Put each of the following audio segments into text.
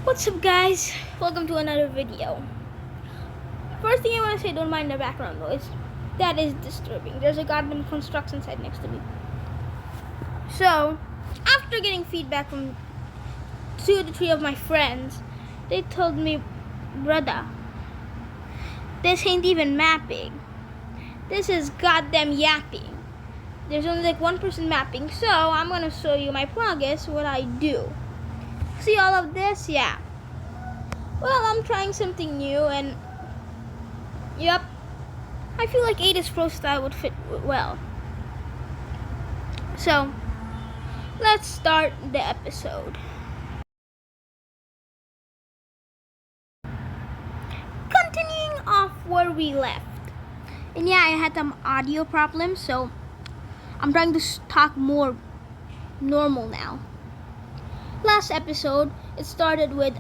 What's up, guys? Welcome to another video. First thing I want to say, don't mind the background noise. That is disturbing. There's a goddamn construction site next to me. So, after getting feedback from 2 to 3 of my friends, they told me, brother, this ain't even mapping. This is goddamn yapping. There's only like one person mapping, so I'm gonna show you my progress, what I do. See all of this? Yeah. Well, I'm trying something new, and yep, I feel like 8's Pro style would fit well. So, let's start the episode. Continuing off where we left. And yeah, I had some audio problems, so I'm trying to talk more normal now. Last episode, it started with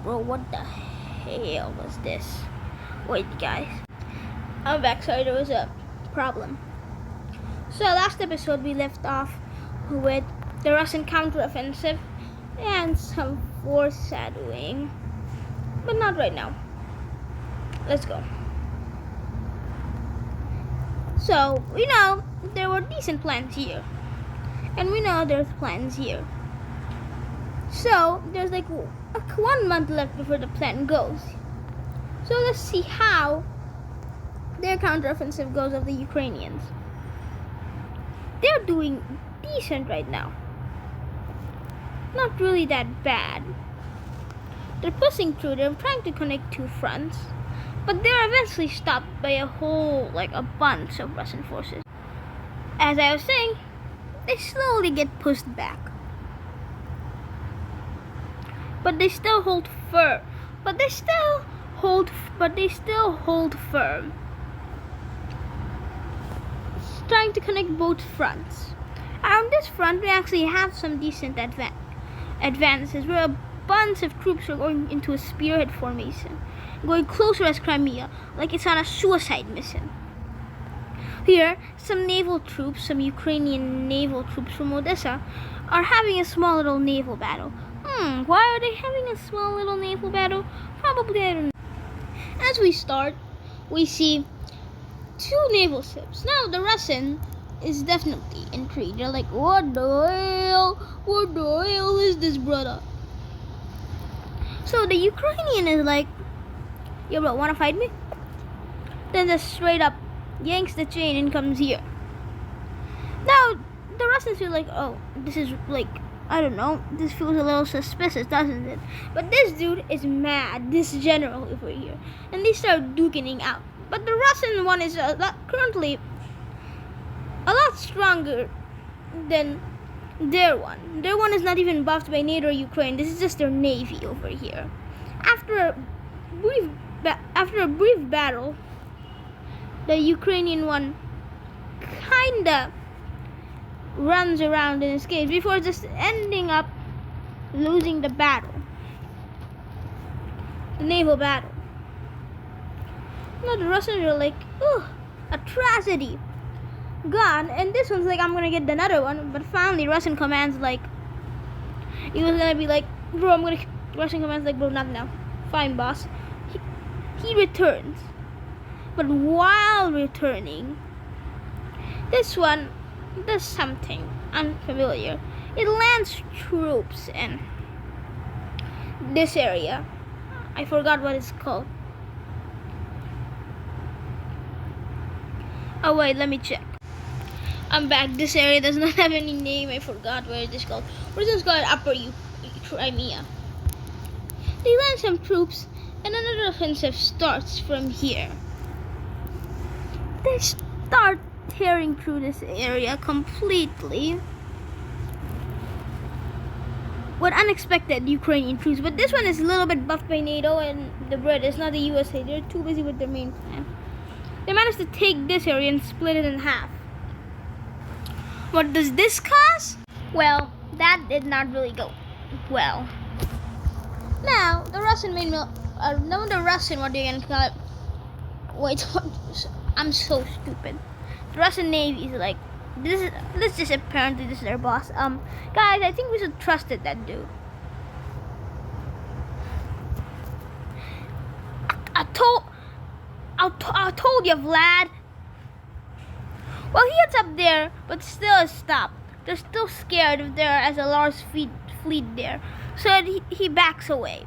bro, what the hell was this? Wait, guys, I'm back. Sorry, there was a problem. So last episode we left off with the Russian counteroffensive and some foreshadowing, but not right now. Let's go. So we know there were decent plans here, and we know there's plans here. So there's like 1 month left before the plan goes. So let's see how their counteroffensive goes of the Ukrainians. They're doing decent right now. Not really that bad. They're pushing through. They're trying to connect 2 fronts, but they're eventually stopped by a bunch of Russian forces. As I was saying, they slowly get pushed back. But they still hold firm. But they still hold firm. Trying to connect both fronts. On this front, we actually have some decent advances, where a bunch of troops are going into a spearhead formation, going closer as Crimea, like it's on a suicide mission. Here, some Ukrainian naval troops from Odessa, are having a small little naval battle. Why are they having a small little naval battle? Probably, I don't know. As we start, we see 2 naval ships. Now, the Russian is definitely intrigued. They're like, what the hell is this, brother? So the Ukrainian is like, yo bro, wanna fight me? Then just straight up yanks the chain and comes here. Now, the Russians feel like, oh, this is like, I don't know, this feels a little suspicious, doesn't it? But this dude is mad, this general over here. And they start duking out. But the Russian one is currently a lot stronger than their one. Their one is not even buffed by NATO or Ukraine. This is just their navy over here. After a brief battle, the Ukrainian one kinda runs around and escapes before just ending up losing the battle. The naval battle. Now the Russians are like, oh, a tragedy. Gone. And this one's like, I'm gonna get another one. But finally, Russian command's like, he was gonna be like, bro, Russian command's like, bro, not now. Fine, boss. He returns. But while returning, this one does something unfamiliar. It lands troops in this area. I forgot what it's called. Oh wait, let me check. I'm back. This area does not have any name. I forgot what it is called. Russians call it Upper Crimea. They land some troops, and another offensive starts from here. They start tearing through this area completely with unexpected Ukrainian troops. But this one is a little bit buffed by NATO and the British, not the USA. They're too busy with their main plan. They managed to take this area and split it in half. What does this cause? Well, that did not really go well. Now, the Russian what do you gonna call it? Wait, I'm so stupid. The Russian Navy is like, this is apparently this is their boss. Guys, I think we should trust that dude. I told you, Vlad. Well, he gets up there, but still is stopped. They're still scared if there as a large fleet there, so he backs away.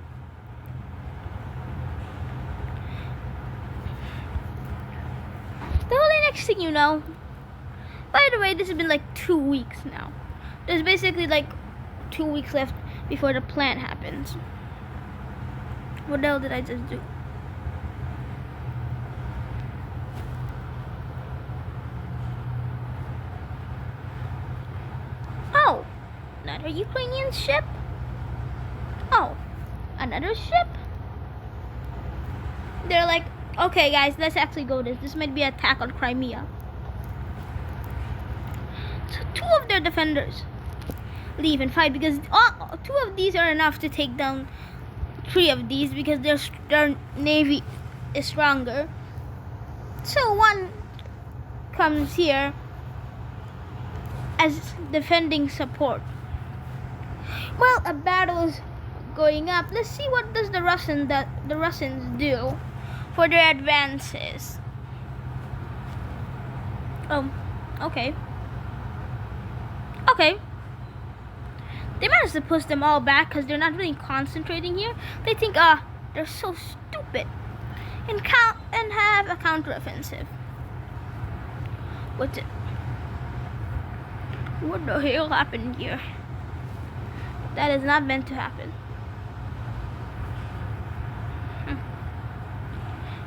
The only next thing you know, by the way, this has been like 2 weeks now. There's basically like 2 weeks left before the plan happens. What the hell did I just do? Oh, another Ukrainian ship? Oh, another ship? They're like, okay guys, let's actually go this. This might be an attack on Crimea. So 2 of their defenders leave and fight because 2 of these are enough to take down 3 of these because their navy is stronger. So 1 comes here as defending support. Well, a battle is going up. Let's see what does the Russians do for their advances. Oh, okay. Okay. They managed to push them all back because they're not really concentrating here. They think, they're so stupid. And have a counteroffensive. What the hell happened here? That is not meant to happen.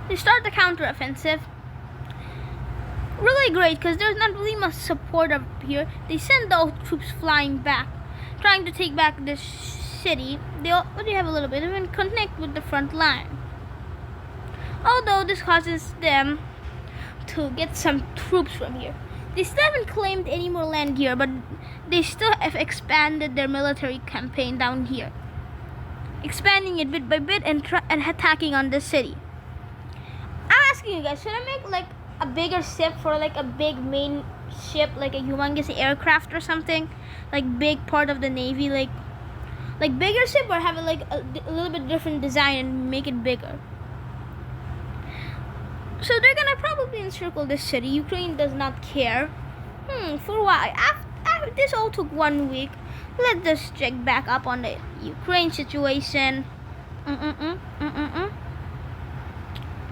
They start the counteroffensive. Really great because there's not really much support up here. They send all troops flying back, trying to take back this city. They already have a little bit of and connect with the front line. Although this causes them to get some troops from here. They still haven't claimed any more land here, but they still have expanded their military campaign down here, expanding it bit by bit and attacking on the city. I'm asking you guys, should I make like a bigger ship for like a big main ship, like a humongous aircraft or something, like big part of the navy, like bigger ship, or have it like a little bit different design and make it bigger? So they're gonna probably encircle this city. Ukraine does not care. For a while. After this all took 1 week. Let's just check back up on the Ukraine situation.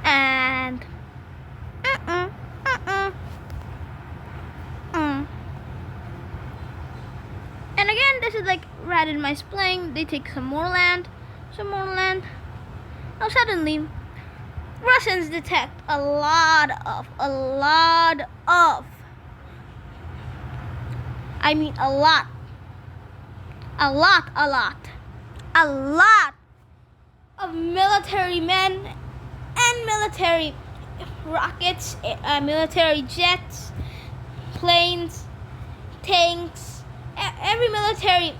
And And again, this is like Rat and Mice playing. They take some more land. Now suddenly, Russians detect a lot of military men and military rockets, military jets, planes, tanks, every military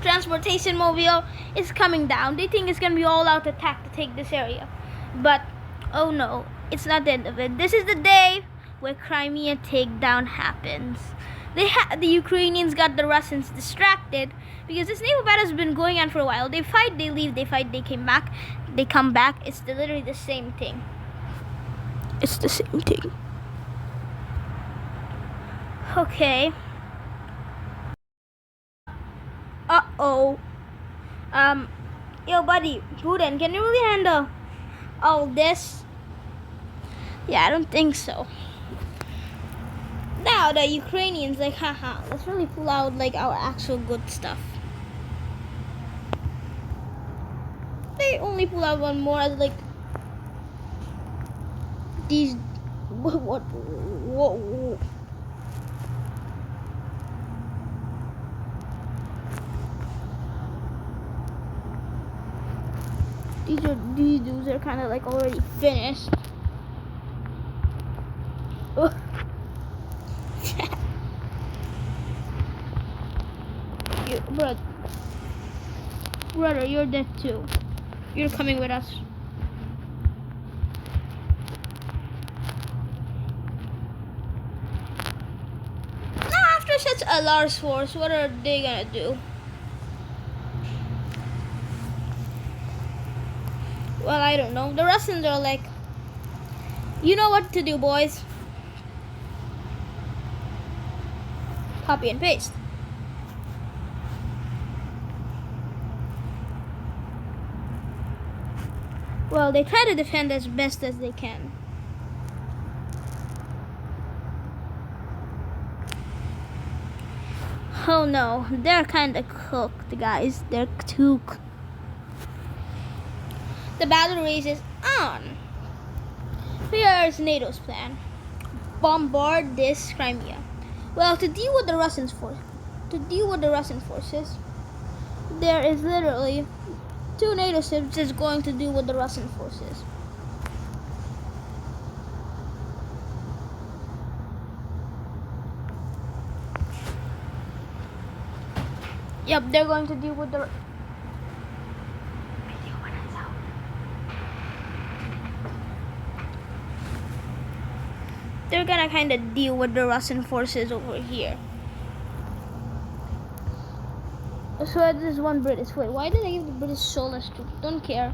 transportation mobile is coming down. They think it's gonna be all out attack to take this area, but oh no, it's not the end of it. This is the day where Crimea takedown happens. The Ukrainians got the Russians distracted because this naval battle has been going on for a while. They fight, they leave, they fight, they come back. It's literally the same thing. Okay. Yo buddy, Putin, can you really handle all this? Yeah, I don't think so. Now the Ukrainians like, haha, let's really pull out like our actual good stuff. They only pull out one more as like these whoa. These dudes are kind of like already finished. Brother, you're dead too. You're coming with us. Now, after such a large force, what are they gonna do? Well, I don't know. The Russians are like, you know what to do, boys. Copy and paste. Well, they try to defend as best as they can. Oh no, they're kind of cooked, guys. They're too cooked. The battle rages on. Here's NATO's plan. Bombard this Crimea. Well, to deal with the Russian forces, there is literally 2 NATO ships is going to deal with the Russian forces. Yep, they're going to deal with the. They're gonna kind of deal with the Russian forces over here. So there's one British. Wait, why did I give the British so less troops? Don't care.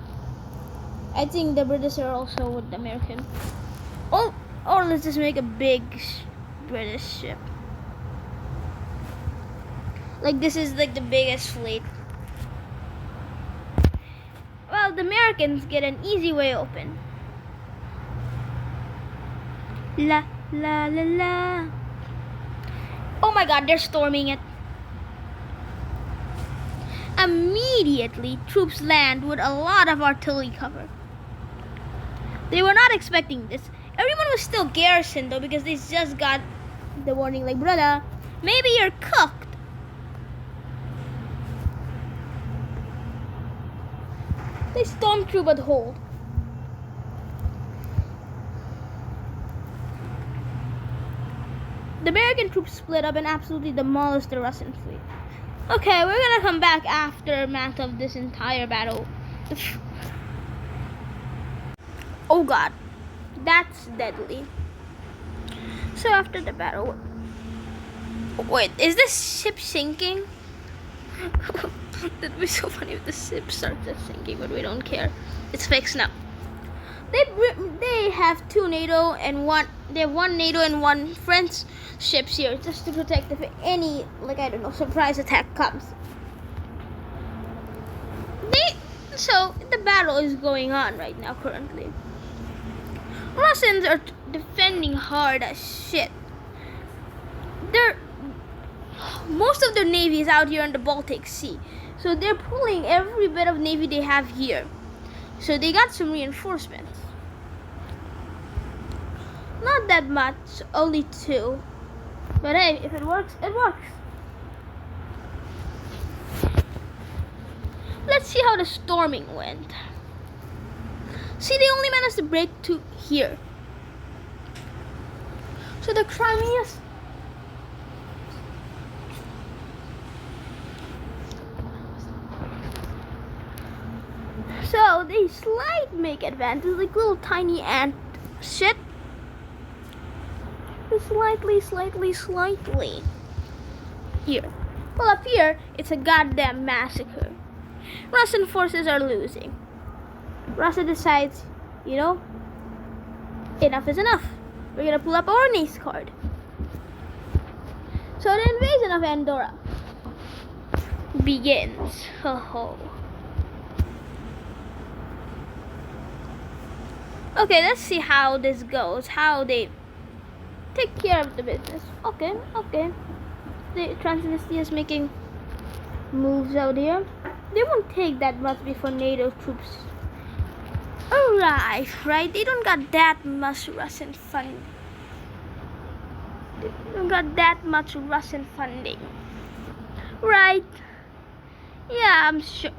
I think the British are also with the American. Oh, or let's just make a big British ship. Like this is like the biggest fleet. Well, the Americans get an easy way open. La la la la. Oh my god, they're storming it. Immediately, troops land with a lot of artillery cover. They were not expecting this. Everyone was still garrisoned though because they just got the warning like, brother, maybe you're cooked. They stormed through but hold. The American troops split up and absolutely demolished the Russian fleet. Okay, we're gonna come back aftermath of this entire battle. Oh god, that's deadly. So after the battle, wait, is this ship sinking? That'd be so funny if the ship starts just sinking, but we don't care. It's fixed now. They have 2 NATO and one. They have 1 NATO and 1 French ships here just to protect if any, like I don't know, surprise attack comes. So the battle is going on right now currently. Russians are defending hard as shit. Most of their navy is out here in the Baltic Sea, so they're pulling every bit of navy they have here. So they got some reinforcements. Not that much, only 2. But hey, if it works, it works. Let's see how the storming went. See, they only managed to break to here. So the Crimea. So they slight make advantage, like little tiny ant shit. Slightly. Here. Well, up here, it's a goddamn massacre. Russian forces are losing. Russia decides, you know, enough is enough. We're gonna pull up our nice card. So the invasion of Andorra begins. Ho ho. Okay, let's see how this goes. How they take care of the business. Okay. The Transnistria is making moves out here. They won't take that much before NATO troops arrive, right? They don't got that much Russian funding. Right? Yeah, I'm sure.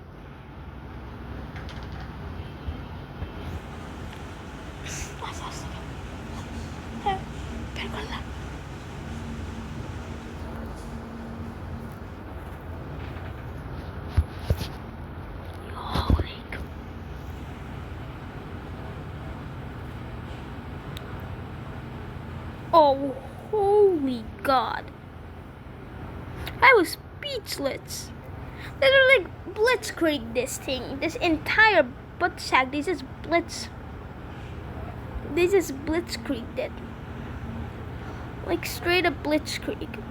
Oh, holy God. I was speechless. They're like blitzkrieg this thing. This entire butt sack. They just blitzkrieged it. Like straight up blitzkrieg.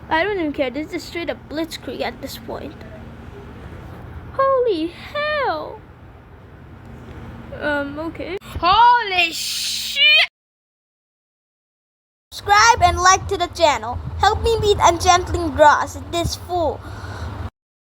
I don't even care. This is straight up blitzkrieg at this point. Holy hell. Okay. Holy shit! Subscribe and like to the channel. Help me beat Enchanting Dross, this fool.